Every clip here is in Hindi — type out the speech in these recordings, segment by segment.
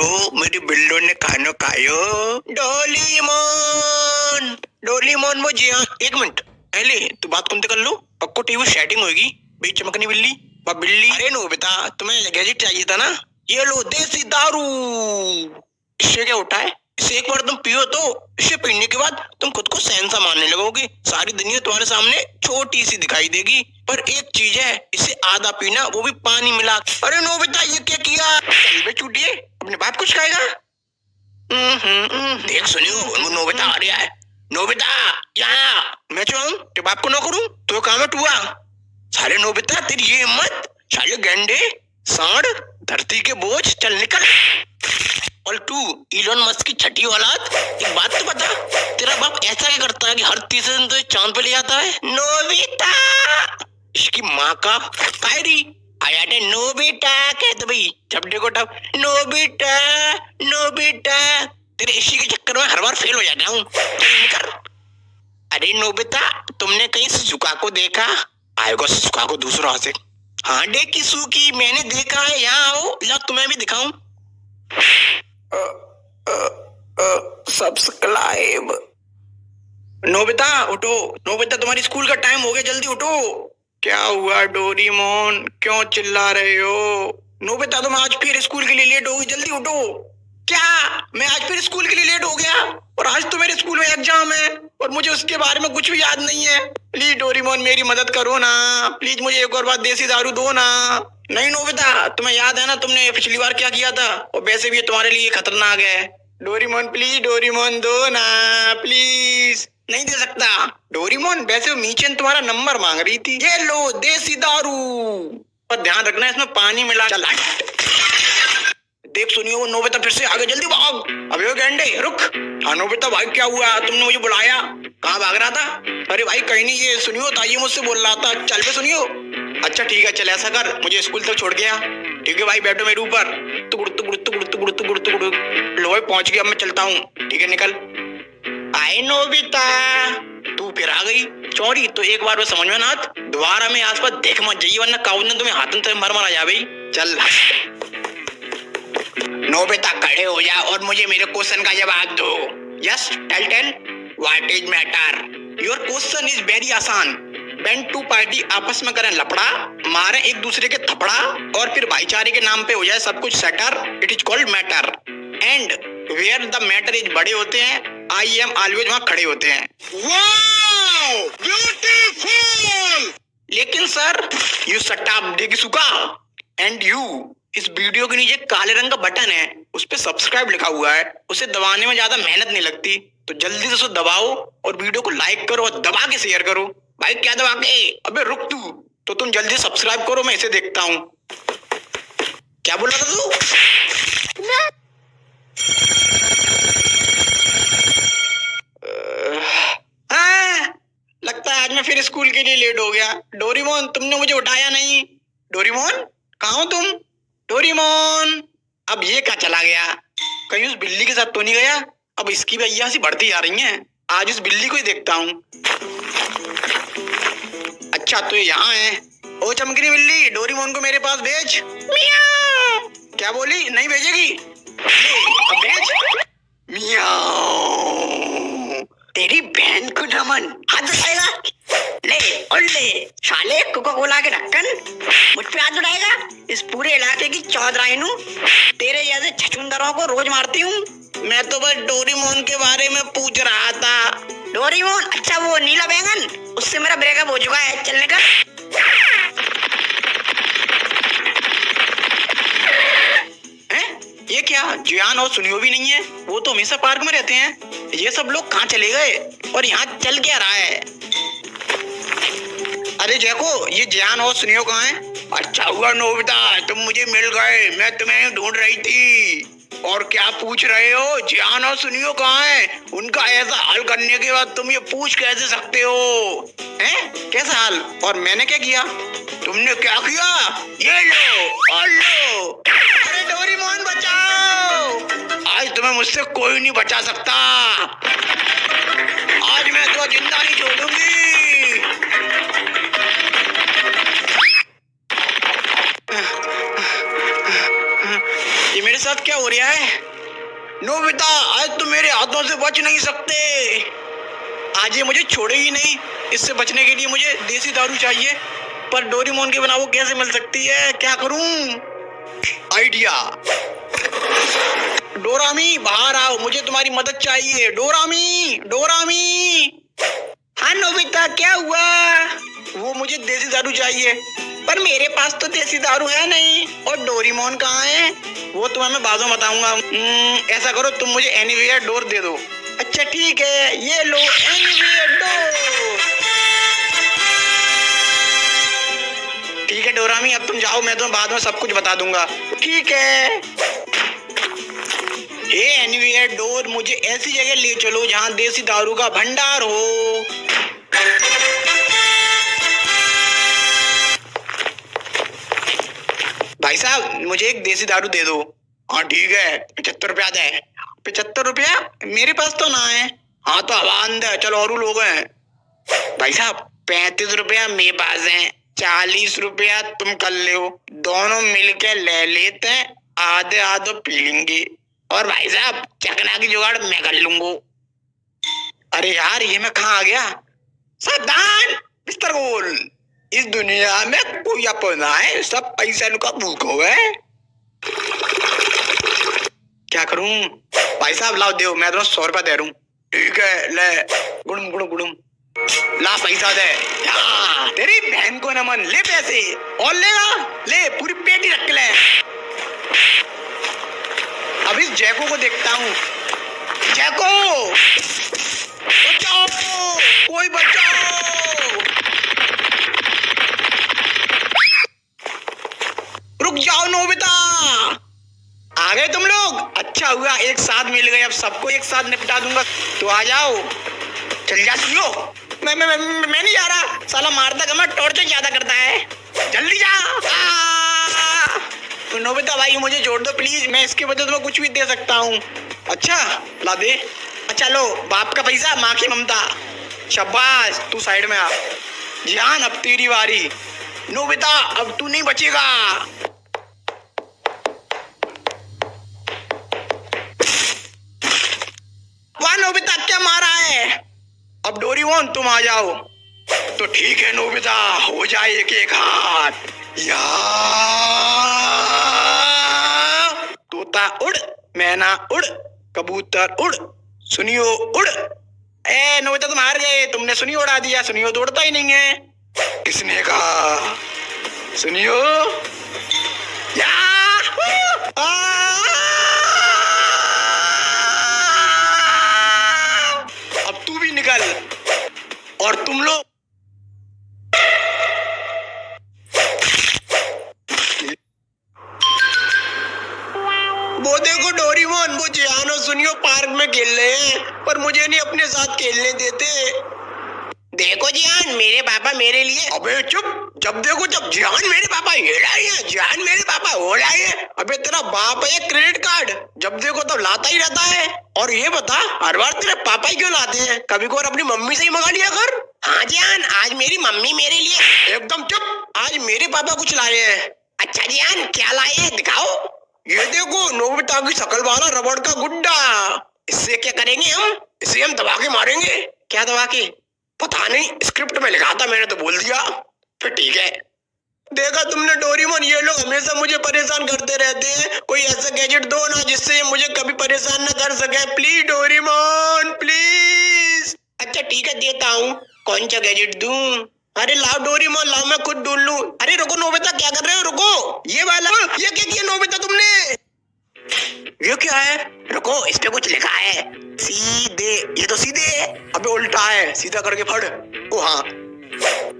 मेरी बिल्लो ने खाना खायो। डोलीमोन डोलीमोन वो जी हाँ, एक मिनट पहले तू बात कौन कर लो, पक्को टीवी सेटिंग होगी। भाई चमकनी बिल्ली बिल्ली। अरे नो बेटा, तुम्हें गैजेट चाहिए था ना, ये लो देसी दारू। इससे क्या होता है, इसे एक बार तुम पियो तो इसे पीने के बाद तुम खुद को शहंशाह मानने लगोगे। सारी दुनिया तुम्हारे सामने छोटी सी दिखाई देगी। पर एक चीज है, इसे आधा पीना, वो भी पानी मिला। अरे नो बेटा, ये क्या किया? चल बे चूतिए, अपने बाप कुछ खाएगा। देख सुनियो, नोबिता आ रहा है। नोबिता यहाँ मैं चाहूँ कि बाप को ना करूँ तो काम है टुआ। साले नोबिता, तेरी ये हिम्मत, साले गंडे सांड, धरती के बोझ, चल निकल। और तू इलोन मस्क की छठी औलाद, एक बात तो बता, तेरा बाप ऐसा क्या करता है कि हर तीसरे दिन तो चांद पे ले जाता है? नोबिता, इसकी माँ का कायरी आया ने नोबिता कह दो भाई, जब देखो तब नोबिता नोबिता। तेरे इसी के चक्कर में हर बार फेल हो जाता हूँ। अरे नोबिता, तुमने कहीं सुजुका को देखा? आएगा सुजुका को दूसरा से। हाँ देखी सुकी, मैंने देखा है। यहाँ आओ, ला तुम्हें भी दिखाऊं। सब्सक्राइब। नोबिता उठो, नोबिता तुम्हारी स्कूल का टाइम हो गया, जल्दी उठो। क्या हुआ डोरीमोन, क्यों चिल्ला रहे हो? नोबिता तुम आज फिर स्कूल के लिए लेट हो गई, जल्दी उठो। क्या मैं आज फिर स्कूल के लिए लेट हो गया? और आज तो मेरे स्कूल में एग्जाम है और मुझे उसके बारे में कुछ भी याद नहीं है। प्लीज डोरीमोन मेरी मदद करो ना, प्लीज मुझे एक और बार देसी दारू दो ना। नहीं नोबिता, तुम्हें याद है ना तुमने पिछली बार क्या किया था, और वैसे भी ये तुम्हारे लिए खतरनाक है। डोरीमोन प्लीज, डोरीमोन दो ना प्लीज। नहीं दे सकता डोरीमोन, वैसे मीचन तुम्हारा नंबर मांग रही थी। ये लो देसी दारू, पर ध्यान रखना इसमें पानी मिला। चल देख सुनियो, वो नोबिता फिर से आगे, जल्दी भाग। अबे गेंडे रुक। हाँ नोबिता भाई, क्या हुआ? तुमने मुझे बुलाया, कहाँ भाग रहा था? अरे भाई कहीं नहीं, ये सुनियो ताई मुझसे बोल रहा था। चल बे सुनियो। अच्छा ठीक है, चल ऐसा कर, मुझे स्कूल तक छोड़ गया। ठीक है भाई, बैठो मेरे ऊपर। तुगुड़ तुगुड़ तुगुड़ तुगुड़ तुगुड़ तुगुड़। लो भाई पहुंच गया, मैं चलता हूँ। ठीक है निकल। आए नोबिता, तू फिर आ गई चौड़ी, तो एक बार वो समझ में ना आत, दोबारा में आसपास देख मत जाइए, वरना काऊ ने तुम्हें हाथन से मर आ जा भाई। चल नोबिता खड़े हो जा और मुझे मेरे क्वेश्चन का जवाब दो। Yes tell what is matter? Your question is very आसान। व्हेन टू पार्टी आपस में करें लफड़ा, मारे एक दूसरे के थपड़ा, और फिर भाईचारे के नाम पे हो जाए सब कुछ सेटर, it is called matter. And where the matter is बड़े होते हैं, आई एम ऑलवेज वहां खड़े होते हैं। Wow beautiful. लेकिन सर, यू शट अप डेगसुका, एंड यू, इस वीडियो के नीचे काले रंग का बटन है, उस पे सब्सक्राइब लिखा हुआ है, उसे दबाने में ज्यादा मेहनत नहीं लगती, तो जल्दी से उसे दबाओ और वीडियो को लाइक करो और दबा के शेयर करो। भाई क्या दबा के? अबे रुक तू, तो तुम जल्दी सब्सक्राइब करो, मैं इसे देखता हूँ। क्या बोल रहा था तू? लगता है आज मैं फिर स्कूल के लिए लेट हो गया। डोरीमोन, तुमने मुझे उठाया नहीं। डोरीमोन कहाँ हो तुम? डोरीमोन, अब ये क्या चला गया? कहीं उस बिल्ली के साथ तो नहीं गया? अब इसकी भी अय्यासी बढ़ती जा रही है, आज उस बिल्ली को ही देखता हूँ। अच्छा तो ये यहाँ है। ओ चमकनी बिल्ली, डोरीमोन को मेरे पास भेज। मियाओ। क्या बोली? नहीं भेजेगी? अब भेज। मियाओ। तेरी बहन को नमन, हाथ उठाएगा? ले और ले साले कोका कोला के ढक्कन, मुझ पे हाथ उठाएगा? इस पूरे इलाके की चौधराइनू, तेरे जैसे छछुंदरों को रोज मारती हूँ। मैं तो बस डोरीमोन के बारे में पूछ रहा था। डोरीमोन? अच्छा वो नीला बैंगन, उससे मेरा ब्रेकअप हो चुका है, चलने का। ये क्या जियान और सुनियो भी नहीं है? वो तो हमेशा पार्क में रहते हैं। ये सब लोग कहाँ चले गए और यहाँ चल क्या रहा है? अरे जैको, ये जियान और सुनियो कहाँ है? अच्छा हुआ नोबिता, तुम मुझे मिल गए, मैं तुम्हें ढूंढ रही थी। और क्या पूछ रहे हो? जियान और सुनियो कहाँ है? उनका ऐसा हाल करने के बाद तुम ये पूछ कैसे सकते हो? हैं? कैसा हाल? और मैंने क्या किया? तुमने क्या किया? ये लो और लो। अरे डोरीमोन बचाओ, आज तुम्हें मुझसे कोई नहीं बचा सकता। आज मैं तो जिंदा नहीं छोड़ूंगी। ये मेरे साथ साथ क्या हो रहा है? नोबिता आज तुम मेरे हाथों से बच नहीं सकते। आज ये मुझे छोड़ेगी नहीं। इससे बचने के लिए मुझे देसी दारू चाहिए, पर डोरेमोन के बिना वो कैसे मिल सकती है? क्या करूं? आइडिया। डोरामी बाहर आओ, मुझे तुम्हारी मदद चाहिए। डोरामी, डोरामी। हाँ नोबिता क्या हुआ? वो मुझे देसी दारू चाहिए, पर मेरे पास तो देसी दारू है नहीं। और डोरेमोन कहाँ है? वो तुम्हें मैं बाद में बताऊंगा। ऐसा करो, तुम मुझे एनीवेयर डोर दे दो। अच्छा ठीक है, ये लो एनीवेयर डोर। ठीक है डोरामी, अब तुम जाओ, मैं तुम्हें बाद में सब कुछ बता दूंगा। ठीक है। ये एनीवेयर डोर, मुझे ऐसी जगह ले चलो जहाँ देसी दारू का भंडार हो। भाई साहब मुझे एक देसी दारू दे दो। हाँ ठीक है, 75 रुपया दे। 75 रुपया? मेरे पास तो ना है। हाँ तो हवा अंदर, चलो और लोग हैं। भाई साहब 35 रुपया मेरे पास है, 40 रुपया तुम कर लो, दोनों मिलके ले लेते हैं, आधे आधे पी लेंगे। और भाई साहब चकना की जुगाड़ मैं कर लूंगा। अरे यार ये मैं कहाँ आ गया? सावधान मिस्टर गोल, इस दुनिया में कोई अपना है, सब पैसा का भूख हो गए। क्या करूं? भाई साहब लाओ दो, मैं तुम्हें 100 रुपया दे रहा हूँ। ठीक है ले, गुड़ुम गुड़ुम गुड़ुम, ला पैसा दे। तेरी बहन को नमन, ले पैसे। और लेगा? ले पूरी पेटी रख ले। अब इस जैको को देखता हूँ। जैको बचाओ, कोई बचाओ। रुक जाओ नोबिता, आ गए तुम लोग? अच्छा हुआ एक साथ मिल गए, अब सबको एक साथ निपटा दूंगा। तो आ जाओ, चल जा सुनो। मैं नहीं जा रहा, साला मारता कम टॉर्चर ज्यादा करता है। जल्दी जा। तो नोबिता भाई मुझे जोड़ दो प्लीज, मैं इसके बदले तुम्हें कुछ भी दे सकता हूँ। अच्छा ला दे। अच्छा लो, बाप का पैसा माँ की ममता। शाबाश, तू साइड में आ। जियान अब तेरी बारी। नोबिता अब तू नहीं बचेगा। वाह नोबिता क्या मारा है। अब डोरेमोन तुम आ जाओ। तो ठीक है नोबिता, हो जाए एक एक हाथ। या तोता उड़, मैना उड़, कबूतर उड़, सुनियो उड़। ए नोबिता तुम हार गए, तुमने सुनियो उड़ा दिया। सुनियो तो उड़ता ही नहीं है। किसने कहा? सुनियो या अब तू भी निकल। और तुम लोग वो देखो डोरेमोन, वो जियान और सुनियो पार्क में खेल रहे हैं, पर मुझे नहीं अपने साथ खेलने देते। देखो जियान, मेरे पापा मेरे लिए। अबे चुप, जब देखो जब जियान मेरे पापा ये लाए हैं, जियान मेरे पापा वो लाए हैं। अबे तेरा बाप है क्रेडिट कार्ड, जब देखो तब लाता ही रहता है। और ये बता, हर बार तेरे पापा ही क्यों लाते हैं? कभी को अपनी मम्मी से ही मंगा लिया कर। हाँ जियान, आज मेरी मम्मी मेरे लिए। एकदम चुप, आज मेरे पापा कुछ लाए हैं। अच्छा जियान क्या लाए हैं, दिखाओ। ये देखो नोबिता की शकल वाला रबड़ का गुड्डा। इससे क्या करेंगे हम? इसे हम दबा के मारेंगे। क्या दबा के? पता नहीं, स्क्रिप्ट में लिखा था, मैंने तो बोल दिया। फिर ठीक है। देखा तुमने डोरेमोन, ये लोग हमेशा मुझे परेशान करते रहते हैं। कोई ऐसा गैजेट दो ना जिससे ये मुझे कभी परेशान न कर सके। Please Doraemon please. अच्छा ठीक है देता हूँ। कौन सा गैजेट दूं? अरे लाओ डोरेमोन, लाओ मैं खुद ढूंढ लूं। अरे रुको नोबिता, क्या कर रहे हो? रुको, ये वाला। ये क्या किया नोबिता तुमने? ये क्या है? रुको, इस पे कुछ लिखा है, सीधे। ये तो सीधे है। अबे उल्टा है, सीधा करके फड़। ओ हाँ,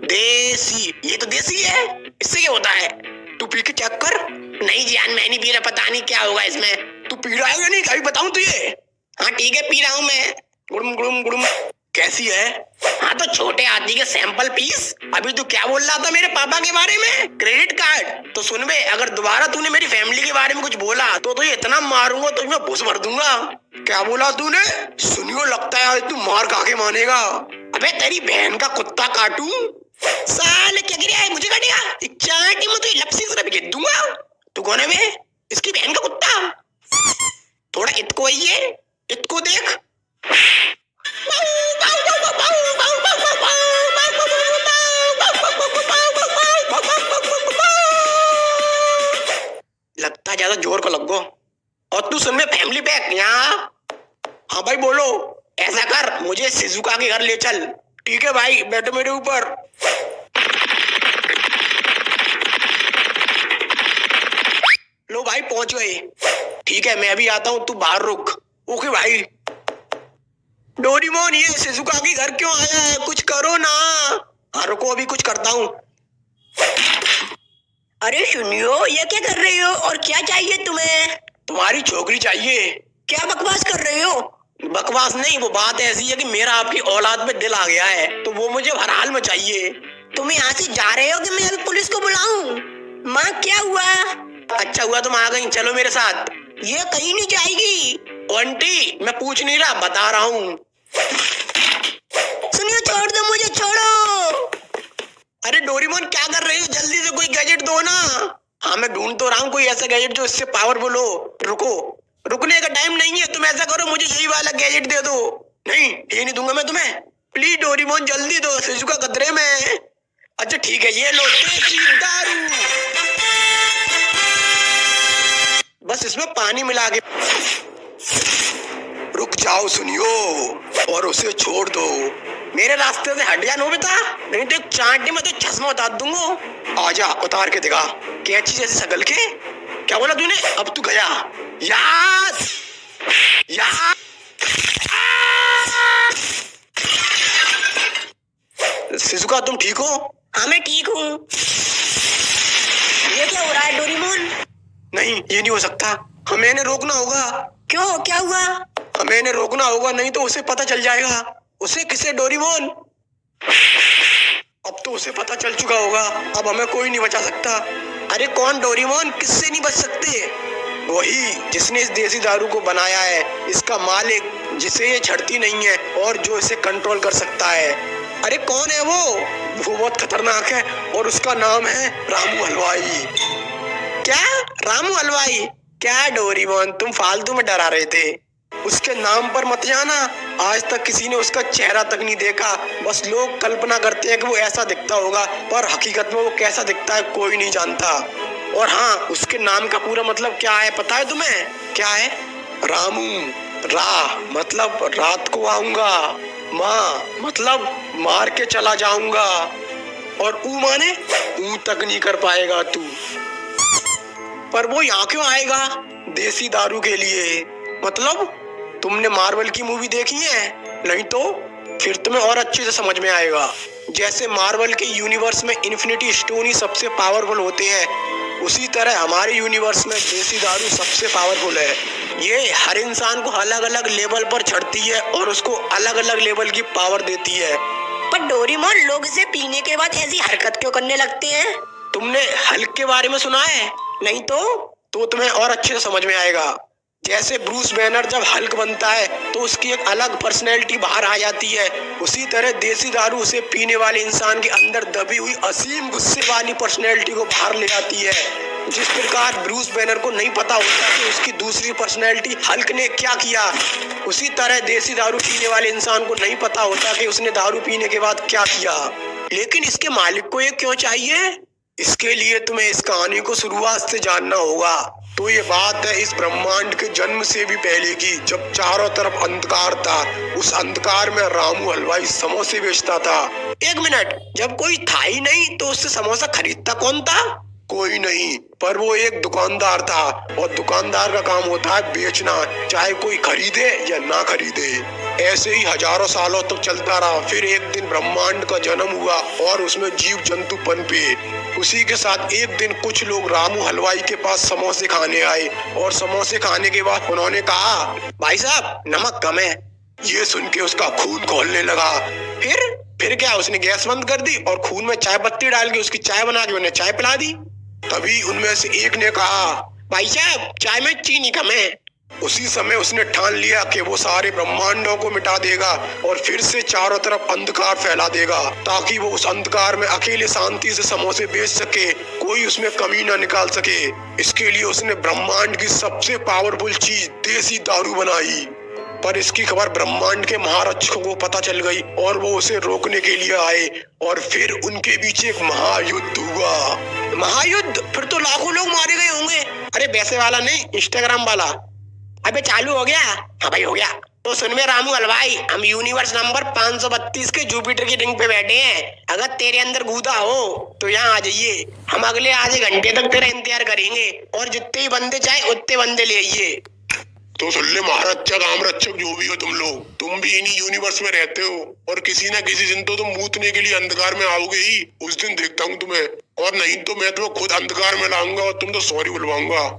देसी। ये तो देसी है, इससे क्या होता है? तू पी के चेक कर। नहीं जियान मैं नहीं पी रहा, पता नहीं क्या होगा इसमें। तू पी रहा है या नहीं, कभी बताऊं तुझे? हाँ ठीक है, पी रहा हूँ मैं। गुड़ुम गुड़ुम गुड़ुम। कैसी है? हाँ तो छोटे हाथी के सैंपल पीस। अभी तू क्या बोल रहा था मेरे पापा के बारे में? Credit card. तो सुन बे, अगर दोबारा तूने मेरी फैमिली के बारे में कुछ बोला तो तुझे इतना मारूंगा तो मैं भूस भर दूंगा। क्या बोला तूने? सुनियो, लगता है तू मार खा के मानेगा। अबे तेरी बहन का कुत्ता काटूं? साले क्या गिरा है, मुझे काटेगा? चाटी में तो लपसी से घेर दूंगा। तू कौन है बे? इसकी बहन का कुत्ता? थोड़ा इतको आइए, इतको देख। लगता ज्यादा जोर को लग गो। और तू सुन में फैमिली पैक यहाँ। हाँ भाई बोलो। ऐसा कर, मुझे शिजुका के घर ले चल। ठीक है भाई, बैठो मेरे ऊपर। लो भाई पहुंच गए। ठीक है मैं अभी आता हूँ, तू बाहर रुक। ओके भाई। डोरेमोन, ये शिजुका के घर क्यों आया है? कुछ करो ना। हाँ रुको, अभी कुछ करता हूँ। अरे सुनियो, ये क्या कर रहे हो और क्या चाहिए तुम्हें? तुम्हारी छोकरी चाहिए। क्या बकवास कर रहे हो? बकवास नहीं, वो बात ऐसी है कि मेरा आपकी औलाद में दिल आ गया है, तो वो मुझे हर हाल में चाहिए। तुम यहाँ से जा रहे हो कि मैं अभी पुलिस को बुलाऊं? माँ क्या हुआ? अच्छा हुआ तुम आ गई, चलो मेरे साथ। ये कहीं नहीं जाएगी। आंटी मैं पूछ नहीं रहा, बता रहा हूँ। सुनियो, छोड़ दो मुझे, छोड़ो। अरे डोरेमोन क्या कर रही हो? जल्दी से कोई गैजेट दो ना। हाँ मैं ढूंढ तो रहा हूँ कोई ऐसा गैजेट जो इससे पावरफुल हो। रुको, रुकने का टाइम नहीं है। तुम ऐसा करो, मुझे यही वाला गैजेट दे दो। नहीं, ये नहीं दूंगा मैं तुम्हें। प्लीज डोरेमोन जल्दी दो, शिजुका खतरे में है। अच्छा ठीक है, ये लो देसी दारू। बस इसमें पानी मिला के। रुक जाओ सुनियो, और उसे छोड़ दो। मेरे रास्ते से हट जा नोबिता, नहीं तो चांटे में तो चश्मा उतार दूंगा। आजा, उतार के दिखा। कैंची जैसे शकल के। क्या बोला तूने? अब तू गया। याद याद। शिजुका तुम ठीक हो? हाँ मैं ठीक हूँ। ये क्या हो रहा है डोरेमोन? नहीं ये नहीं हो सकता, हमें इन्हें रोकना होगा। क्यों, क्या हुआ? हमें इन्हें रोकना होगा, नहीं तो उसे पता चल जाएगा। उसे किसे डोरेमोन? अब तो उसे पता चल चुका होगा, अब हमें कोई नहीं बचा सकता। अरे कौन डोरेमोन? किससे नहीं बच सकते? वही जिसने इस देसी दारू को बनाया है, इसका मालिक, जिसे ये छड़ती नहीं है और जो इसे कंट्रोल कर सकता है। अरे कौन है वो? वो बहुत खतरनाक है और उसका नाम है रामू हलवाई। क्या? रामू हलवाई? क्या डोरेमोन, तुम फालतू में डरा रहे थे। उसके नाम पर मत जाना, आज तक किसी ने उसका चेहरा तक नहीं देखा। बस लोग कल्पना करते हैं कि वो ऐसा दिखता होगा, पर हकीकत में वो कैसा दिखता है कोई नहीं जानता। और हाँ, उसके नाम का पूरा मतलब क्या है पता है तुम्हें? क्या है? रामू। रा मतलब रात को आऊंगा, माँ मतलब मार के चला जाऊंगा, और ऊ माने ऊ तक नहीं कर पाएगा तू। पर वो यहाँ क्यों आएगा? देसी दारू के लिए। मतलब तुमने मार्वल की मूवी देखी है? नहीं तो फिर तुम्हें और अच्छे से समझ में आएगा। जैसे मार्वल के यूनिवर्स में इन्फिनिटी स्टोन ही सबसे पावरफुल होते हैं, उसी तरह हमारे यूनिवर्स में देसी दारू सबसे पावरफुल है। ये हर इंसान को अलग अलग लेवल पर चढ़ती है और उसको अलग अलग लेवल की पावर देती है। पर डोरेमोन, लोग इसे पीने के बाद ऐसी हरकत क्यों करने लगते हैं? तुमने हल्क के बारे में सुना है? नहीं तो तुम्हें और अच्छे से समझ में आएगा। जैसे ब्रूस बैनर जब हल्क बनता है तो उसकी एक अलग पर्सनैलिटी बाहर आ जाती है, उसी तरह देसी दारू उसे पीने वाले इंसान के अंदर दबी हुई असीम गुस्से वाली पर्सनैलिटी को बाहर ले आती है। जिस प्रकार ब्रूस बैनर को नहीं पता होता कि उसकी दूसरी पर्सनैलिटी हल्क ने क्या किया, उसी तरह देसी दारू पीने वाले इंसान को नहीं पता होता कि उसने दारू पीने के बाद क्या किया। लेकिन इसके मालिक को ये क्यों चाहिए? इसके लिए तुम्हें इस कहानी को शुरुआत से जानना होगा। तो ये बात है इस ब्रह्मांड के जन्म से भी पहले की, जब चारों तरफ अंधकार था। उस अंधकार में रामू हलवाई समोसे बेचता था। एक मिनट, जब कोई था ही नहीं तो उससे समोसा खरीदता कौन था? कोई नहीं, पर वो एक दुकानदार था, और दुकानदार का काम होता है बेचना, चाहे कोई खरीदे या ना खरीदे। ऐसे ही हजारों सालों तक चलता रहा। फिर एक दिन ब्रह्मांड का जन्म हुआ और उसमें जीव जंतु पनपे। उसी के साथ एक दिन कुछ लोग रामू हलवाई के पास समोसे खाने आए, और समोसे खाने के बाद उन्होंने कहा, भाई साहब नमक कम है। ये सुन के उसका खून खौलने लगा। फिर क्या? उसने गैस बंद कर दी और खून में चाय पत्ती डाल के उसकी चाय बना के उन्हें चाय पिला दी। तभी उनमें से एक ने कहा, भाई साहब चाय में चीनी कम है। उसी समय उसने ठान लिया कि वो सारे ब्रह्मांडों को मिटा देगा और फिर से चारों तरफ अंधकार फैला देगा, ताकि वो उस अंधकार में अकेले शांति से समोसे बेच सके। कोई उसमें कमी ना निकाल सके। इसके लिए उसने ब्रह्मांड की सबसे पावरफुल चीज देसी दारू बनाई। पर इसकी खबर ब्रह्मांड के महारक्षकों को पता चल गई और वो उसे रोकने के लिए आए और फिर उनके बीच एक महायुद्ध हुआ। महायुद्ध? फिर तो लाखों लोग मारे गए होंगे। अरे वैसे वाला नहीं, इंस्टाग्राम वाला। अबे चालू हो गया? हाँ भाई हो गया। तो सुन में रामू हलवाई, हम यूनिवर्स नंबर 532 के जुपिटर की रिंग पे बैठे हैं। अगर तेरे अंदर गूदा हो तो यहाँ आ जाइए। हम अगले आधे घंटे तक तेरा इंतजार करेंगे और जितने ही बंदे चाहे उतने बंदे ले आइए। तो सुन ले महारक्षक आमरक्षक जो भी हो तुम लोग, तुम भी इन्हीं यूनिवर्स में रहते हो और किसी न किसी दिन तो तुम मूतने के लिए अंधकार में आओगे ही। उस दिन देखता हूँ तुम्हें, और नहीं तो मैं तुम्हें खुद अंधकार में लाऊंगा और तुम तो सॉरी बुलवाऊंगा।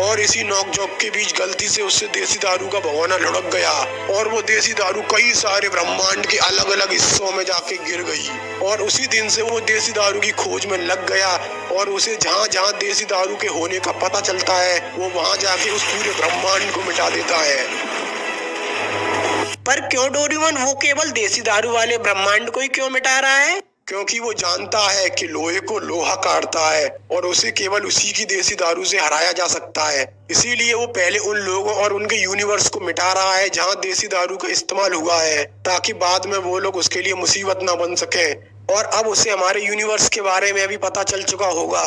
और इसी नोकझोंक के बीच गलती से उससे देसी दारू का भगोना लुढ़क गया और वो देसी दारू कई सारे ब्रह्मांड के अलग अलग हिस्सों में जाके गिर गई। और उसी दिन से वो देसी दारू की खोज में लग गया और उसे जहाँ जहाँ देसी दारू के होने का पता चलता है वो वहाँ जाके उस पूरे ब्रह्मांड को मिटा देता है। पर क्यों डोरेमोन, वो केवल देसी दारू वाले ब्रह्मांड को ही क्यों मिटा रहा है? क्योंकि वो जानता है कि लोहे को लोहा काटता है और उसे केवल उसी की देसी दारू से हराया जा सकता है। इसीलिए वो पहले उन लोगों और उनके यूनिवर्स को मिटा रहा है जहाँ देसी दारू का इस्तेमाल हुआ है, ताकि बाद में वो लोग उसके लिए मुसीबत ना बन सके। और अब उसे हमारे यूनिवर्स के बारे में भी पता चल चुका होगा।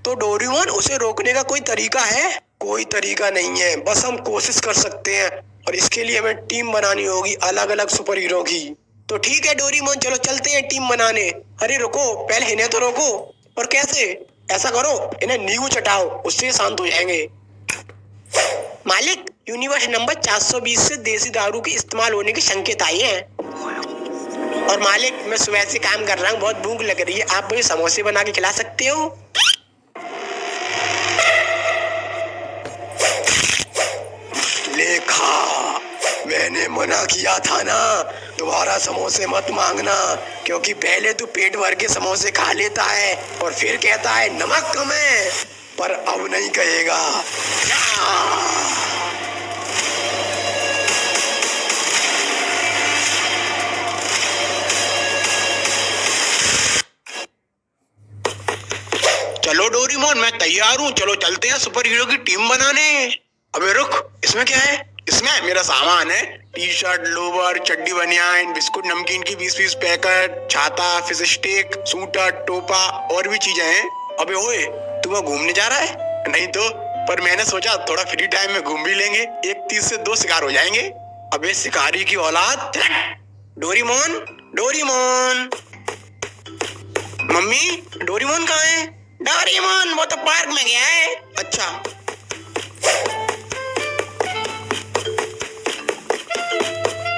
तो डोरेमोन, उसे रोकने का कोई तरीका है? कोई तरीका नहीं है, बस हम कोशिश कर सकते हैं और इसके लिए हमें टीम बनानी होगी अलग अलग सुपर हीरो की। तो ठीक है डोरेमोन, चलो चलते हैं टीम बनाने। अरे रुको, पहले इन्हें तो रोको। और कैसे? ऐसा करो, इन्हें नींबू चटाओ, उससे शांत हो जाएंगे। मालिक, यूनिवर्स नंबर 420 से देसी दारू के इस्तेमाल होने के संकेत आए हैं। और मालिक, मैं सुबह से काम कर रहा हूँ, बहुत भूख लग रही है, आप मुझे समोसे बना के खिला सकते हो? लेखा, मैंने मना किया था ना, दोबारा समोसे मत मांगना, क्योंकि पहले तू पेट भर के समोसे खा लेता है और फिर कहता है नमक कम है, पर अब नहीं कहेगा। चलो डोरेमोन, मैं तैयार हूँ, चलो चलते हैं सुपर हीरो की टीम बनाने। अबे रुक, इसमें क्या है? इसमें मेरा सामान है, टी शर्ट, लोवर, चड्डी, बनियान, बिस्कुट, नमकीन की 20-20 पैकेट, छाता, फिश स्टिक, सूटर, टोपा और भी चीजें हैं। अबे ओए, तू वहाँ घूमने जा रहा है? नहीं तो, पर मैंने सोचा थोड़ा फ्री टाइम में घूम भी लेंगे, एक तीर से दो शिकार हो जाएंगे। अबे शिकारी की औलाद। डोरेमोन, डोरेमोन, मम्मी, डोरेमोन कहाँ है? डोरेमोन वो तो पार्क में गया है। अच्छा,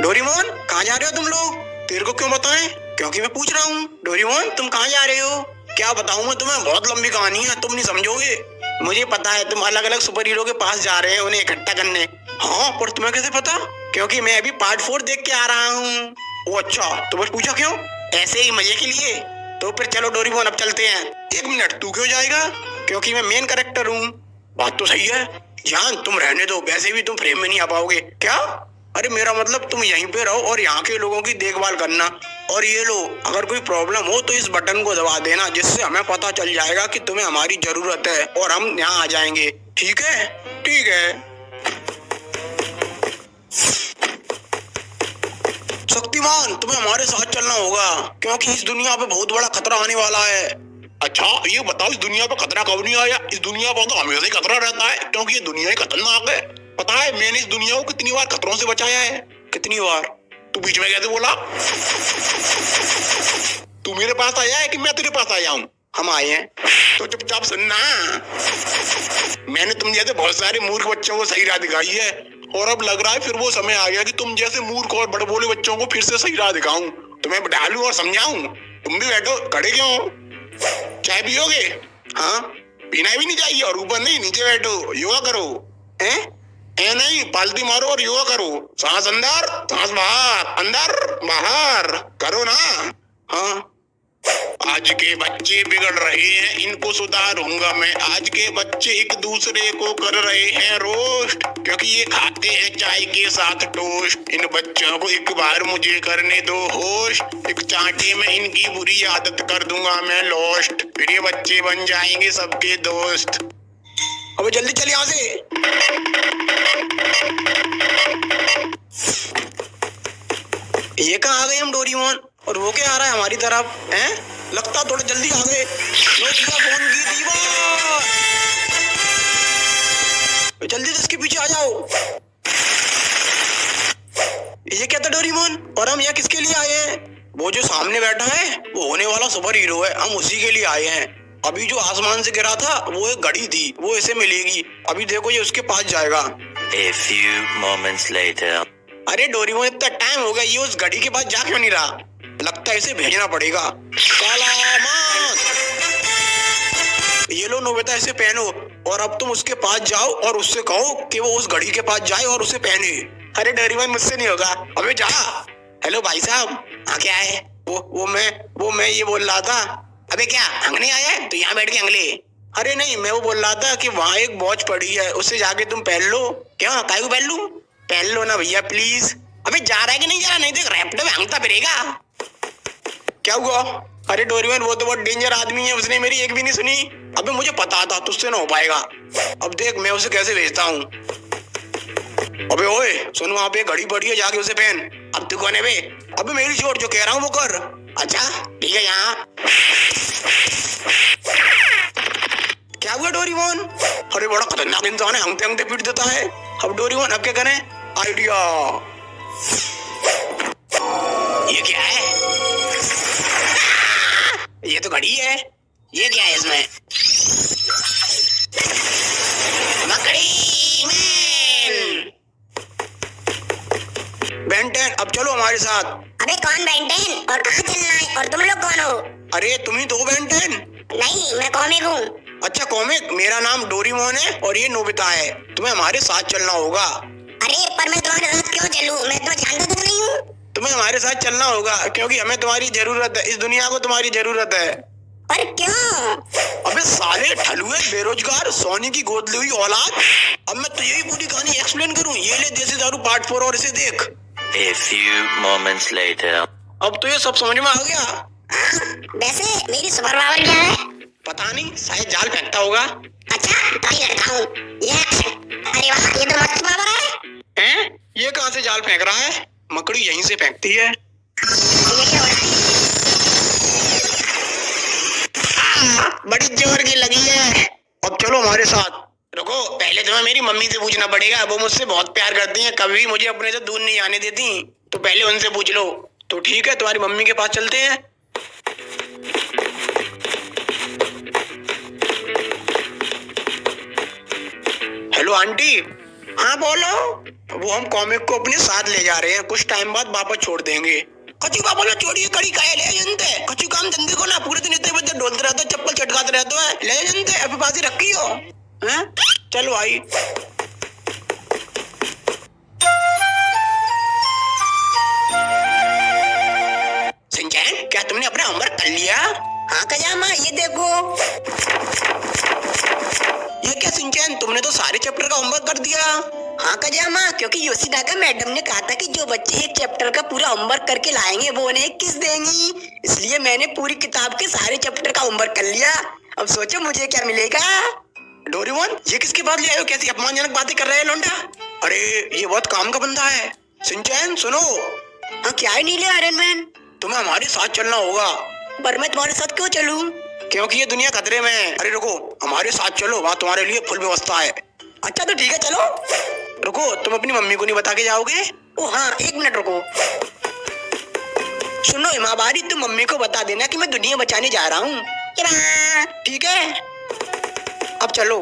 डोरेमोन कहाँ जा रहे हो तुम लोग? तेरे को क्यों बताएं? क्योंकि मैं पूछ रहा हूँ। डोरेमोन तुम कहाँ जा रहे हो? क्या बताऊँ मैं तुम्हें, बहुत लंबी कहानी है, तुम नहीं समझोगे। मुझे पता है तुम अलग अलग सुपर हीरो के पास जा रहे हो उन्हें इकट्ठा करने। हाँ, पर तुम्हें कैसे पता? क्योंकि मैं अभी पार्ट 4 देख के आ रहा हूँ। ओ अच्छा, तो बस पूछा क्यों? ऐसे ही मजे के लिए। तो फिर चलो डोरेमोन, अब चलते हैं। एक मिनट, तू क्यों जाएगा? क्योंकि मैं मेन कैरेक्टर हूँ। बात तो सही है। जान, तुम रहने दो, वैसे भी तुम फ्रेम में नहीं आ पाओगे। क्या? अरे मेरा मतलब तुम यहीं पे रहो और यहाँ के लोगों की देखभाल करना। और ये लो, अगर कोई प्रॉब्लम हो तो इस बटन को दबा देना, जिससे हमें पता चल जाएगा कि तुम्हें हमारी जरूरत है और हम यहाँ आ जाएंगे। ठीक है? ठीक है। शक्तिमान, तुम्हें हमारे साथ चलना होगा, क्योंकि इस दुनिया पे बहुत बड़ा खतरा आने वाला है। अच्छा, ये बताओ, इस दुनिया पर खतरा कब नहीं आया? इस दुनिया पर तो हमेशा ही खतरा रहता है, क्योंकि ये दुनिया ही खतरनाक है। पता है मैंने इस दुनिया को कितनी बार खतरों से बचाया है? कितनी बार? तू बीच में कैसे बोला? तू मेरे पास आया है कि मैं तेरे पास आया हूँ? हम आए हैं। तो चुपचाप सुनना, मैंने तुम जैसे बहुत सारे मूर्ख बच्चों को सही राह दिखाई है और अब लग रहा है फिर वो समय आ गया कि तुम जैसे मूर्ख और बड़बोले बच्चों को फिर से सही राह दिखाऊं, तुम्हें बैठा लूं और समझाऊं। तुम भी बैठो, खड़े क्यों हो? चाय पियोगे? हाँ। पीना भी नहीं चाहिए, और ऊपर नहीं, नीचे बैठो, योगा करो। हैं? नहीं, पालती मारो और योगा करो। सांस अंदर, सांस बाहर, अंदर बाहर करो ना। हाँ। आज के बच्चे बिगड़ रहे हैं, इनको सुधारूंगा मैं। आज के बच्चे एक दूसरे को कर रहे हैं रोस्ट, क्योंकि ये खाते हैं चाय के साथ टोस्ट। इन बच्चों को एक बार मुझे करने दो होस्ट, एक चांटे में इनकी बुरी आदत कर दूंगा मैं लॉस्ट, फिर ये बच्चे बन जाएंगे सबके दोस्त। अबे जल्दी चल यहाँ से। ये कहाँ आ गए हम डोरीमोन, और वो क्या आ रहा है हमारी तरफ हैं? लगता थोड़ा जल्दी आ गए। नोकिया फोन की दीवार, जल्दी से इसके पीछे आ जाओ। ये क्या था डोरीमोन, और हम यहाँ किसके लिए आए हैं? वो जो सामने बैठा है वो होने वाला सुपर हीरो है, हम उसी के लिए आए हैं। अभी जो आसमान से गिरा था वो एक घड़ी थी, वो इसे मिलेगी। अभी देखो ये उसके पास जाएगा। A few moments later. अरे डोरीमोन इतना टाइम हो गया, ये उस घड़ी के पास जा क्यों नहीं रहा? लगता है इसे भेजना पड़ेगा। सलामत। ये लो नोबिता, इसे पहनो और अब तुम उसके पास जाओ और उससे कहो कि वो उस घड़ी के पास जाए और उसे पहने। अरे डोरीमोन मुझसे नहीं होगा, अबे जा। हेलो भाई साहब। हाँ क्या है? वो मैं ये बोल रहा था। अबे क्या अंगने आया है तो यहाँ बैठ के अंगले? अरे नहीं, मैं वो बोल रहा था कि वहाँ एक वॉच पड़ी है, उससे जाके तुम पहन लो। क्या काय को पहन लूं? पहन लो ना भैया प्लीज। अबे जा रहा है कि नहीं जा रहा? नहीं देख रैप्टो में अंगता फिरेगा। क्या हुआ? अरे डोरीमोन वो तो बहुत डेंजर आदमी है, उसने मेरी एक भी नहीं सुनी। अबे मुझे पता था तुझसे ना हो पाएगा। अब देख मैं उसे कैसे भेजता हूँ। अबे ओए सुन, वहाँ पे घड़ी पड़ी है, जाके उसे पहन। अब तू कौन है बे? अबे मेरी छोड़, जो कह रहा हूँ वो कर। अच्छा ठीक है। यहाँ क्या हुआ डोरीमोन? अरे बड़ा खतरनाक इंसान है, हंगते हंगते पीट देता है। अब डोरीमोन अब क्या करें? आइडिया। ये क्या है? ये तो घड़ी है। ये क्या है इसमें? मकड़ी मैन। बेन 10 अब चलो हमारे साथ। अबे कौन बेन 10 और कहाँ चलना है, और तुम लोग कौन हो? अरे तुम ही तो हो बेन 10। नहीं मैं कॉमिक हूँ। अच्छा कॉमिक, मेरा नाम डोरीमोन है और ये नोबिता है। तुम्हें हमारे साथ चलना होगा। अरे पर मैं तुम्हारे साथ क्यों चलूं? मैं तो जानता तो नहीं हूँ। तुम्हें हमारे साथ चलना होगा क्योंकि हमें तुम्हारी जरूरत है, इस दुनिया को तुम्हारी जरूरत है। पर क्यों? अबे साले ठलुए बेरोजगार सोनी की गोद ली हुई औलाद। अब मैं तुझे ही पूरी कहानी एक्सप्लेन करूं? ये ले देसी दारू पार्ट 4 और इसे देख। A few moments later. अब तो ये सब समझ में आ गया। वैसे मेरी सुपर पावर क्या है? पता नहीं, शायद जाल फेंकता होगा। अच्छा तो ये लड़का हूँ। अरे वाह, ये तो मस्त पावर है। हैं? ये कहाँ से जाल फेंक रहा है? मकड़ी यहीं से फेंकती है। ये क्या हो रहा है? बड़ी जोर की लगी है। अब चलो हमारे साथ। रुको, पहले तुम्हें मेरी मम्मी से पूछना पड़ेगा, वो मुझसे बहुत प्यार करती हैं, कभी भी मुझे अपने से दूर नहीं आने देती, तो पहले उनसे पूछ लो। तो ठीक है, तुम्हारी मम्मी के पास चलते हैं। Hello aunty. हाँ बोलो। वो हम कॉमिक को अपने साथ ले जा रहे हैं, कुछ टाइम बाद वापस छोड़ देंगे। कचू का बोलो छोड़िए, कड़ी काहे ले जनते? कचू काम धंधे को ना पूरे दिन इतने बजे डोलते रहते हो, चप्पल चटकाते रहते हो, ले जनते अभी बाजी रखी हो हैं? चलो आई। सिंचैन क्या तुमने अपना होमवर्क कर लिया? हाँ कजामा, ये देखो। ये क्या सिंचैन, तुमने तो सारे चैप्टर का होमवर्क कर दिया। हाँ कजामा, क्योंकि योशिदाका मैडम ने कहा था कि जो बच्चे एक चैप्टर का पूरा होमवर्क करके लाएंगे वो उन्हें एक किस देंगी, इसलिए मैंने पूरी किताब के सारे चैप्टर का होमवर्क कर लिया। अब सोचो मुझे क्या मिलेगा। डोरेमोन ये किसके बाद ले आए हो? कैसी अपमानजनक बातें कर रहे हैं लौंडा। अरे ये बहुत काम का बंदा है। सिंचैन सुनो। हाँ क्या है नीले आयरन मैन? तुम्हें हमारे साथ चलना होगा। पर मैं तुम्हारे साथ क्यों चलूं? क्योंकि ये दुनिया खतरे में है। अरे रुको, हमारे साथ चलो, वहाँ तुम्हारे लिए फुल व्यवस्था है। अच्छा तो ठीक है चलो। रुको, तुम अपनी मम्मी को नहीं बता के जाओगे? ओ हाँ, एक मिनट रुको। सुनो हिमाबारी, तुम मम्मी को बता देना कि मैं दुनिया बचाने जा रहा हूँ। ठीक है, अब चलो।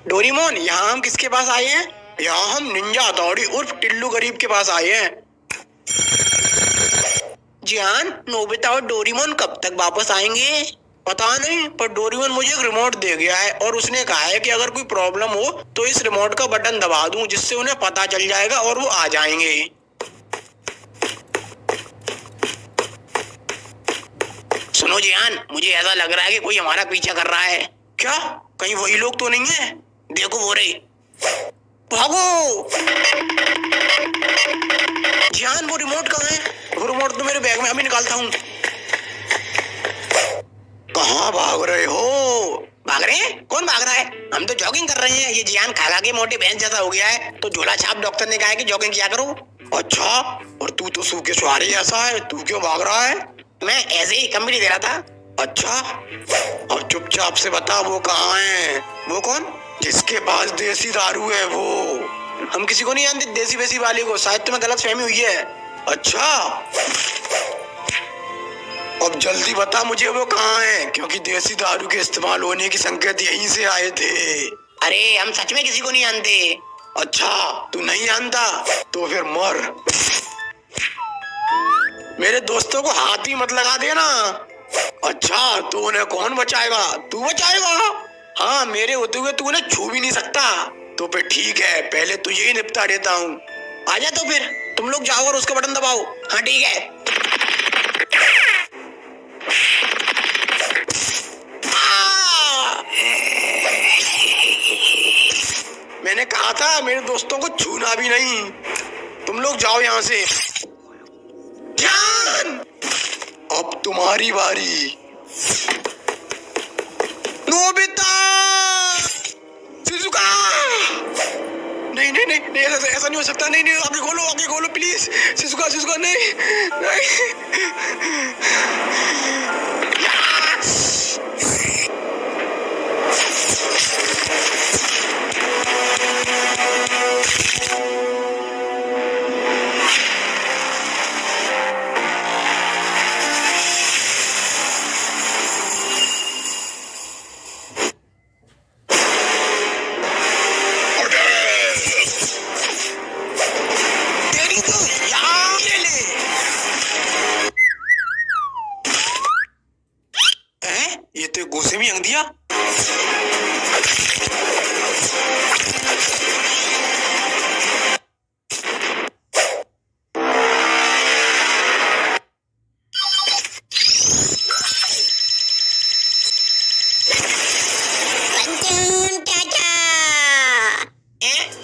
डोरीमोन यहाँ हम किसके पास आए हैं? यहाँ हम निंजा हथौड़ी उर्फ टिल्लू गरीब के पास आए हैं। जान, नोबिता और डोरीमोन कब तक वापस आएंगे? पता नहीं, पर डोरेमोन मुझे एक रिमोट दे गया है और उसने कहा है कि अगर कोई प्रॉब्लम हो तो इस रिमोट का बटन दबा दूं, जिससे उन्हें पता चल जाएगा और वो आ जाएंगे। सुनो जियान, मुझे ऐसा लग रहा है कि कोई हमारा पीछा कर रहा है। क्या कहीं वही लोग तो नहीं है? देखो वो रहे। भागो जियान, वो रिमोट कहाँ है? वो रिमोट तो मेरे बैग में, अभी निकालता हूँ। कहाँ भाग रहे हो? भाग रहे हैं? कौन भाग रहा है? हम तो जॉगिंग कर रहे हैं। ये जियान खा के मोटे भैंस जैसा हो गया है, तो झोला छाप डॉक्टर ने कहा है कि जॉगिंग किया करो। अच्छा, और तू तो सूखे सुहारी ऐसा है, तू क्यों भाग रहा है? मैं ऐसे ही कंपनी दे रहा था। अच्छा, अब चुपचाप से बता वो कहाँ है? वो कौन? जिसके पास देसी दारू है वो। हम किसी को नहीं जानते देसी वेसी वाले को, शायद तुम्हें गलतफहमी हुई है। अच्छा, अब जल्दी बता मुझे वो कहाँ है, क्योंकि देसी दारू के इस्तेमाल होने की संकेत यहीं से आए थे। अरे हम सच में किसी को नहीं जानते। अच्छा, तू नहीं जानता तो फिर मर। मेरे दोस्तों को हाथ ही मत लगा देना। अच्छा, तो उन्हें कौन बचाएगा? तू बचाएगा? हाँ, मेरे होते हुए तू उन्हें छू भी नहीं सकता। तो फिर ठीक है, पहले तुझे ही निपटा देता हूँ। आजा, तो फिर तुम लोग जाओ और उसका बटन दबाओ। हाँ ठीक है। मैंने कहा था मेरे दोस्तों को छूना भी नहीं। तुम लोग जाओ यहाँ से। जान, अब तुम्हारी बारी। Nobita, Shizuka. नहीं नहीं नहीं, नहीं ऐसा नहीं हो सकता। नहीं नहीं, आगे खोलो प्लीज। शिजुका शिजुका, नहीं नहीं। गुस्से में अंग दिया।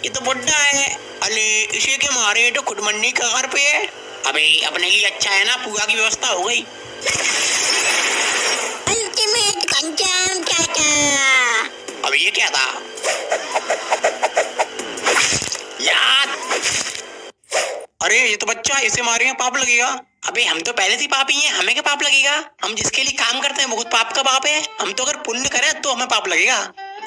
ये तो बुड्ढा है। अले इसे के मारे तो खुदमंडी कगार पे है। अबे अपने लिए अच्छा है ना, पूजा की व्यवस्था हो गई। अब ये क्या था यार? अरे ये तो बच्चा, इसे मारेंगे पाप लगेगा। अबे हम तो पहले से पाप ही हैं, हमें क्या पाप लगेगा? हम जिसके लिए काम करते हैं बहुत पाप का बाप है। हम तो अगर पुण्य करें तो हमें पाप लगेगा।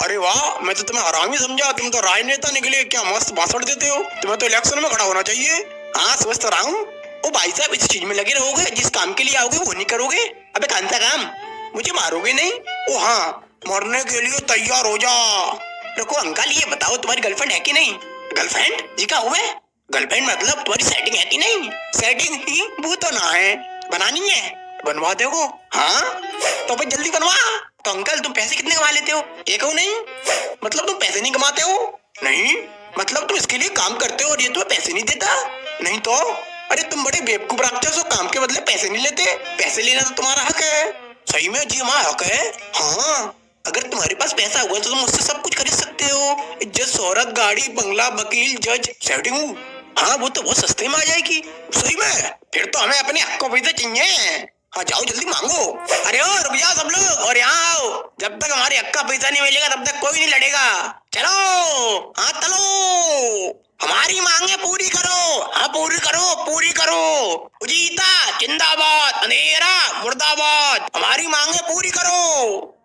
अरे वाह, मैं तो तुम्हें हरामी समझा। तुम तो राजनेता निकले, क्या मस्त भाषण देते हो। तुम्हें तो इलेक्शन में खड़ा होना चाहिए। हाँ समझ तो रहा हूँ। ओ भाई साहब, इस चीज में लगे रहोगे, जिस काम के लिए आओगे वो नहीं करोगे। अबे कौन सा काम? मुझे मारोगे नहीं? ओ हाँ, मरने के लिए तैयार हो जा। रुको अंकल, ये बताओ तुम्हारी गर्लफ्रेंड है कि नहीं? गर्लफ्रेंड जी का हुआ? गर्लफ्रेंड मतलब तुम्हारी सेटिंग है कि नहीं? सेटिंग ही वो तो ना है, बनानी है। बनवा दोगे? हाँ तो भाई जल्दी बनवा। तो अंकल तुम पैसे कितने कमा लेते हो? एक हो नहीं, मतलब तुम पैसे नहीं कमाते हो? नहीं, मतलब तुम इसके लिए काम करते हो और ये तुम्हें पैसे नहीं देता? नहीं तो? अरे तुम बड़े बेवकूफ राक्षस हो, काम के बदले पैसे नहीं लेते। पैसे लेना तो तुम्हारा हक है। सही में जी हमारा हक है। हाँ, अगर तुम्हारे पास पैसा हुआ तो तुम मुझसे सब कुछ खरीद सकते हो। इज्जत, शोहरत, गाड़ी, बंगला, वकील, जज, सेटिंग। हाँ वो तो बहुत सस्ते में आ जाएगी। सही में? फिर तो हमें अपने हक को पैसे चाहिए। हाँ जाओ जल्दी मांगो। अरे ओ रुक जाओ सब लोग और यहाँ आओ। जब तक हमारे हक का पैसा नहीं मिलेगा तब तक कोई नहीं लड़ेगा। चलो हाँ चलो, हमारी मांगे पूरी करो। हाँ पूरी करो, पूरी करो। उजीता जिंदाबाद, अंधेरा मुर्दाबाद। हमारी मांगे पूरी करो।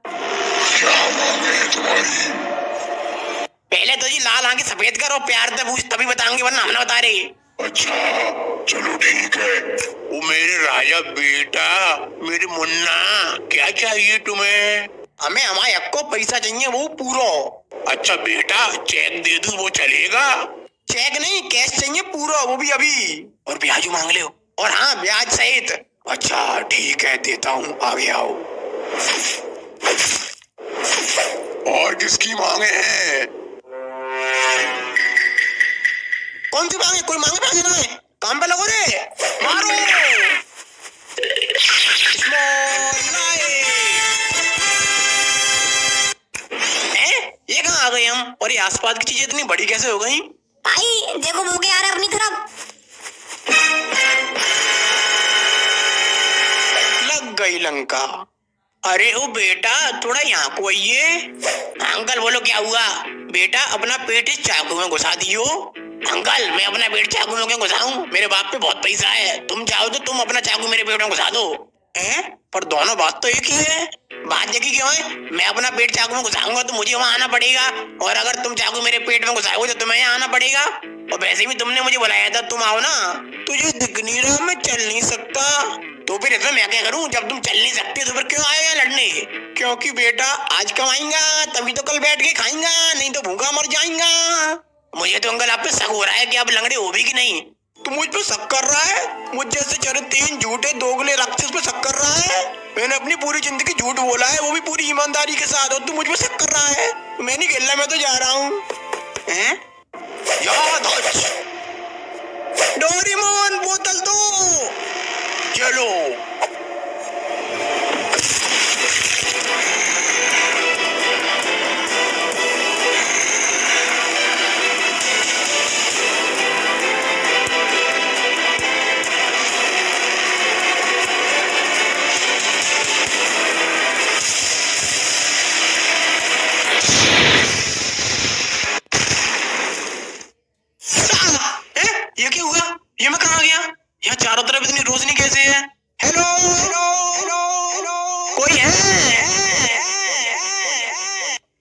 क्या मांगे है तुम्हारी? पहले तो जी लाल आंखें सफेद करो, प्यार से पूछ तभी बताऊंगी, वरना हम ना बता रहे। अच्छा चलो ठीक है। वो मेरे राजा बेटा, मेरे मुन्ना, क्या चाहिए तुम्हें? हमें हमारे हक को पैसा चाहिए, वो पूरा। अच्छा बेटा, चेक दे दूं वो चलेगा? चेक नहीं, कैश चाहिए पूरा, वो भी अभी। और ब्याज मांग ले। और हाँ ब्याज सहित। अच्छा ठीक है, देता हूँ, आगे आओ। और किसकी मांगे हैं? कौन सी मांगे? कोई मांगे मांगे ना है, काम पे लगो रे, मारो। ये कहाँ आ गए हम? और ये आसपास की चीजें इतनी बड़ी कैसे हो गई? भाई देखो वो क्या आ रहा है अपनी तरफ। लग गई लंका। अरे ओ बेटा, थोड़ा यहाँ को आइए। अंकल बोलो क्या हुआ? बेटा अपना पेट इस चाकू में घुसा दियो। अंकल मैं अपना पेट चाकू में क्यों घुसाऊं? मेरे बाप पे बहुत पैसा है, तुम चाहो तो तुम अपना चाकू मेरे पेट में घुसा दो। पर दोनों बात तो एक ही है। बात एक ही क्यों है? मैं अपना पेट चाकू में घुसाऊंगा तो मुझे वहां आना पड़ेगा, और अगर तुम चाकू मेरे पेट में घुसाओगे तो तुम्हें यहाँ आना पड़ेगा। और वैसे भी तुमने मुझे बुलाया था, तुम आओ ना। तुझे दिख नहीं रहा मैं चल नहीं सकता? तो फिर इसमें मैं क्या करूं? जब तुम चल नहीं सकते तो फिर क्यों आए हैं लड़ने? क्योंकि बेटा आज कमाएंगा तभी तो कल बैठ के खाएंगा, नहीं तो भूखा मर जाएंगा। मुझे तो अंकल आप पे शक हो रहा है कि आप लंगड़े हो भी कि नहीं। तू मुझ पे शक कर रहा है? मुझ जैसे चरित्रहीन झूठे दोगले राक्षस पे शक कर रहा है? मैंने अपनी पूरी जिंदगी झूठ बोला है, वो भी पूरी ईमानदारी के साथ, और तू मुझ पे शक कर रहा है? मैं नहीं खेलना, मैं तो जा रहा हूँ। डोरेमोन बोतल दो। चलो ये क्या हुआ? ये मैं कहाँ गया? यहाँ चारों तरफ इतनी रोशनी कैसे है? हेलो हेलो हेलो हेलो, कोई है?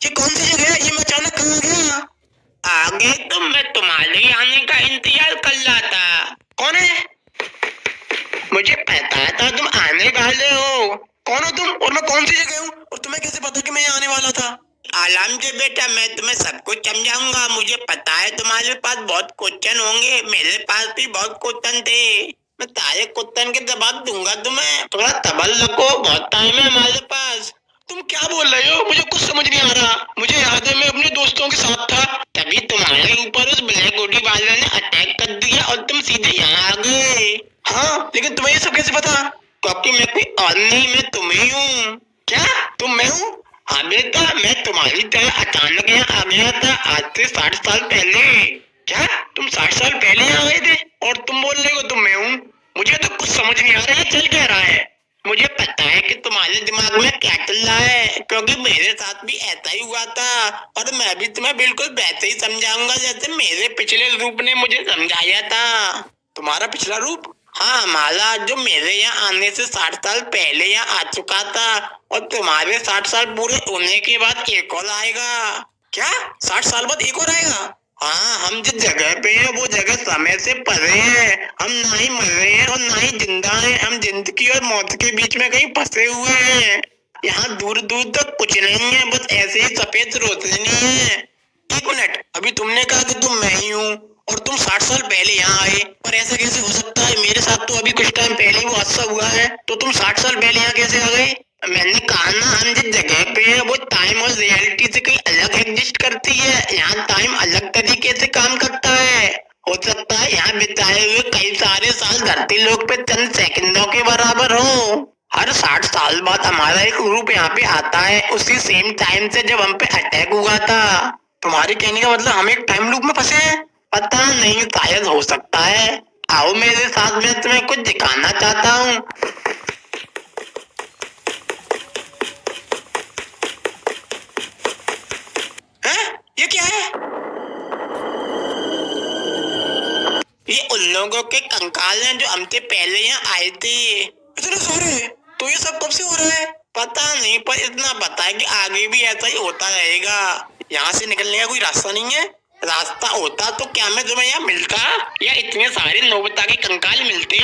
ये कौन सी जगह है? ये मैं अचानक कहाँ गया? आगे तो मैं तुम्हारे आने का इंतजार कर रहा था। कौन है? मुझे पता था तुम आने वाले हो। कौन हो तुम और मैं कौन सी जगह हूँ? और तुम्हें कैसे पता कि मैं यहाँ आने वाला था? आराम से बेटा, मैं तुम्हें सब कुछ समझाऊंगा। मुझे पता है तुम्हारे पास बहुत क्वेश्चन होंगे, मेरे पास भी बहुत क्वेश्चन थे। मैं सारे क्वेश्चन के जवाब दूंगा तुम्हें। थोड़ा सब्र रखो, बहुत टाइम है हमारे पास। तुम क्या बोल रहे हो? मुझे कुछ समझ नहीं आ रहा। मुझे याद है मैं अपने दोस्तों के साथ था, तभी तुम्हारे ऊपर उस ब्लैक बॉडी वाले ने अटैक कर दिया और तुम सीधे यहाँ आ गए। हाँ, लेकिन तुम्हें ये सब कैसे पता? क्योंकि मैं कोई और नहीं, मैं तुम ही हूँ। क्या तुम मैं हूँ? हाँ बेटा, मैं तुम्हारी तरह अचानक यहाँ आ गया था आज से 60 साल पहले। क्या तुम 60 साल पहले यहाँ गए थे और तुम बोल रहे हो तुम मैं हूँ? मुझे तो कुछ समझ नहीं आ रहा है, चल क्या रहा है? मुझे पता है कि तुम्हारे दिमाग में क्या चल रहा है, क्योंकि मेरे साथ भी ऐसा ही हुआ था, और मैं भी तुम्हें बिल्कुल वैसे ही समझाऊंगा जैसे मेरे पिछले रूप ने मुझे समझाया था। तुम्हारा पिछला रूप? हाँ, हमारा जो मेरे यहाँ आने से 60 साल पहले यहाँ आ चुका था, और तुम्हारे 60 साल पूरे होने के बाद एक और आएगा। क्या 60 साल बाद एक और आएगा? हाँ, हम जिस जगह पे हैं वो जगह समय से परे है। हम ना ही मर रहे हैं और ना ही जिंदा हैं। हम जिंदगी और मौत के बीच में कहीं फंसे हुए हैं। यहाँ दूर दूर तक कुछ नहीं है, बस ऐसे ही सफेद रोशनी है। एक मिनट, अभी तुमने कहा कि तुम मैं ही हूँ और तुम 60 साल पहले यहाँ आए, पर ऐसा कैसे हो सकता है? मेरे साथ तो अभी कुछ टाइम पहले ही वो हादसा हुआ है, तो तुम 60 साल पहले यहाँ कैसे आ गए? मैंने कहा ना, हम जिस जगह पे है वो टाइम और रियलिटी से कहीं अलग एग्जिस्ट करती है। यहाँ टाइम अलग तरीके से काम करता है। हो सकता है यहाँ बिताए हुए कई सारे साल धरती लोक पे चंद सेकंडों के बराबर हो। हर 60 साल बाद हमारा एक ग्रुप यहाँ पे आता है, उसी सेम टाइम से जब हम पे अटैक हुआ था। तुम्हारे कहने का मतलब हम एक टाइम लूप में फंसे हैं? पता नहीं, शायद हो सकता है। आओ मेरे साथ, मैं तुम्हें कुछ दिखाना चाहता हूँ। ये क्या है? ये उन लोगों के कंकाल हैं जो हमसे पहले यहाँ आए थे। इतने सारे? तो ये सब कब से हो रहा है? पता नहीं, पर इतना पता है कि आगे भी ऐसा ही होता रहेगा। यहाँ से निकलने का कोई रास्ता नहीं है? रास्ता होता तो क्या मैं तुम्हें यहाँ मिलता, या इतने सारे नोबिता के कंकाल मिलते?